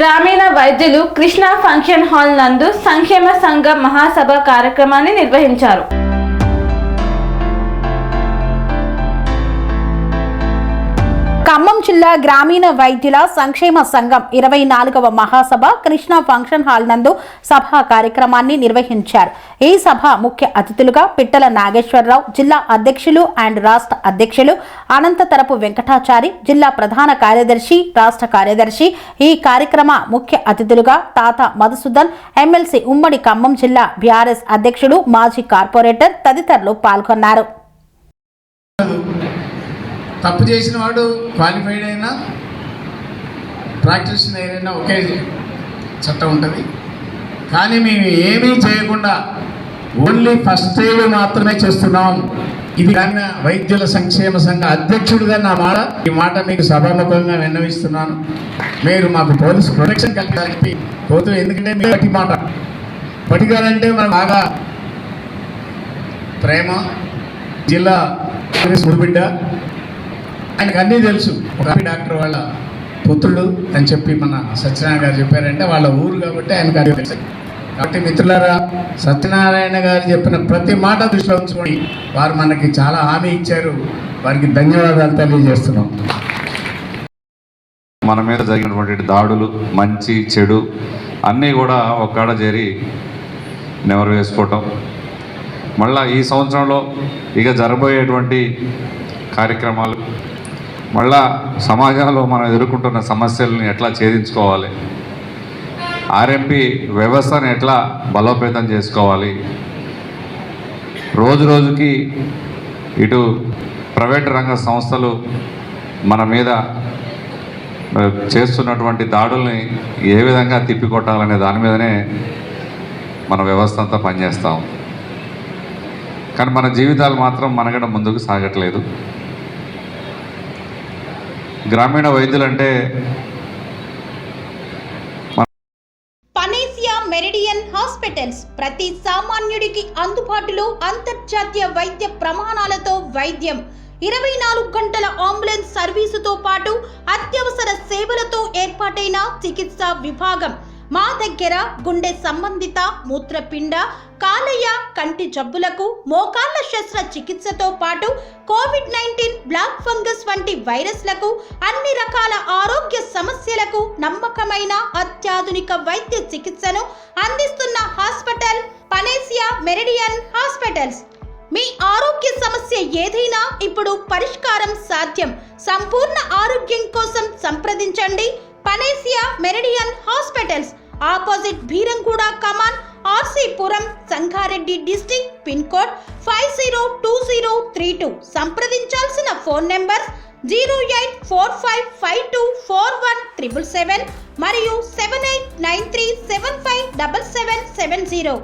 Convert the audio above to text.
గ్రామీణ వైద్యులు Krishna function hall నందు సంక్షేమ సంఘం మహాసభ కార్యక్రమాన్ని నిర్వహించారు. ఖమ్మం జిల్లా గ్రామీణ వైద్యుల సంక్షేమ సంఘం 24వ మహాసభ కృష్ణ ఫంక్షన్ హాల్ నందు సభా కార్యక్రమాన్ని నిర్వహించారు. ఈ సభ ముఖ్య అతిథులుగా పిట్టల నాగేశ్వరరావు, జిల్లా అధ్యక్షులు అండ్ రాష్ట్ర అధ్యక్షులు అనంతతరపు వెంకటాచారి, జిల్లా ప్రధాన కార్యదర్శి, రాష్ట్ర కార్యదర్శి, ఈ కార్యక్రమ ముఖ్య అతిథులుగా తాత మధుసూదన్, ఎమ్మెల్సీ ఉమ్మడి ఖమ్మం జిల్లా బీఆర్ఎస్ అధ్యక్షుడు, మాజీ కార్పొరేటర్ తదితరులు పాల్గొన్నారు. తప్పు చేసిన వాడు క్వాలిఫైడ్ అయినా ప్రాక్టీషనర్ అయినా ఒకే చట్టం ఉంటుంది. కానీ మేము ఏమీ చేయకుండా ఓన్లీ ఫస్ట్ ఎయిడ్ మాత్రమే చేస్తున్నాం. ఇది గ్రామీణ వైద్యుల సంక్షేమ సంఘ అధ్యక్షుడిగా ఈ మాట మీకు సభాముఖంగా విన్నవిస్తున్నాను. మీరు మాకు పోలీసు ప్రొటెక్షన్ కలిపి పోతూ, ఎందుకంటే మీరు బట్టి మాట పట్టిగారంటే మనం బాగా ప్రేమ, జిల్లా ముడిబిడ్డ, ఆయనకు అన్నీ తెలుసు. ఒక డాక్టర్ వాళ్ళ పుత్రుడు అని చెప్పి మన సత్యనారాయణ గారు చెప్పారంటే వాళ్ళ ఊరు కాబట్టి ఆయనకు అన్నీ తెలుసు. కాబట్టి మిత్రులారా, సత్యనారాయణ గారు చెప్పిన ప్రతి మాట దృష్టిలో ఉంచుకొని వారు మనకి చాలా హామీ ఇచ్చారు. వారికి ధన్యవాదాలు తెలియజేస్తున్నాం. మన మీద జరిగినటువంటి దాడులు, మంచి చెడు అన్నీ కూడా ఒక్కడ చేరి నెవరు వేసుకోవటం, మళ్ళీ ఈ సంవత్సరంలో ఇక జరగబోయేటువంటి కార్యక్రమాలు, మళ్ళా సమాజంలో మనం ఎదుర్కొంటున్న సమస్యలను ఎట్లా ఛేదించుకోవాలి, ఆర్ఎంపీ వ్యవస్థను ఎట్లా బలోపేతం చేసుకోవాలి, రోజు రోజుకి ఇటు ప్రైవేట్ రంగ సంస్థలు మన మీద చేస్తున్నటువంటి దాడుల్ని ఏ విధంగా తిప్పికొట్టాలనే దాని మీదనే మన వ్యవస్థ అంతా పనిచేస్తాం. కానీ మన జీవితాలు మాత్రం మనగడ ముందుకు సాగట్లేదు. గ్రామీణ వైద్యులంటే పనేసియా మెరిడియన్ హాస్పిటల్స్ ప్రతి సామాన్యుడికి అందుబాటులో అంతర్జాతీయ వైద్య ప్రమాణాలతో వైద్యం, 24 గంటల అంబులెన్స్ సర్వీసుతో పాటు అత్యవసర సేవలతో ఏర్పాటైన చికిత్సా విభాగం. మా దగ్గర గుండె సంబంధిత, మూత్రపిండ, కాలేయ, కంటి జబ్బులకు, మోకాళ్ల శస్త్రచికిత్సతో పాటు కోవిడ్-19, బ్లాక్ ఫంగస్ వంటి వైరస్లకు, అన్ని రకాల ఆరోగ్య సమస్యలకు నమ్మకమైన అత్యాధునిక వైద్య చికిత్సను అందిస్తున్న హాస్పిటల్ పనేసియా మెరిడియన్ హాస్పిటల్స్. మీ ఆరోగ్య సమస్య ఏదైనా ఇప్పుడు పరిష్కారం సాధ్యం. సంపూర్ణ ఆరోగ్యం కోసం సంప్రదించండి panacea meridian hospitals, opposite Bheeramguda Kaman, RC Puram, Sangareddy district, pin code 502032. సంప్రదించాల్సిన ఫోన్ నెంబర్ 0845524177 మరియు 7893757770.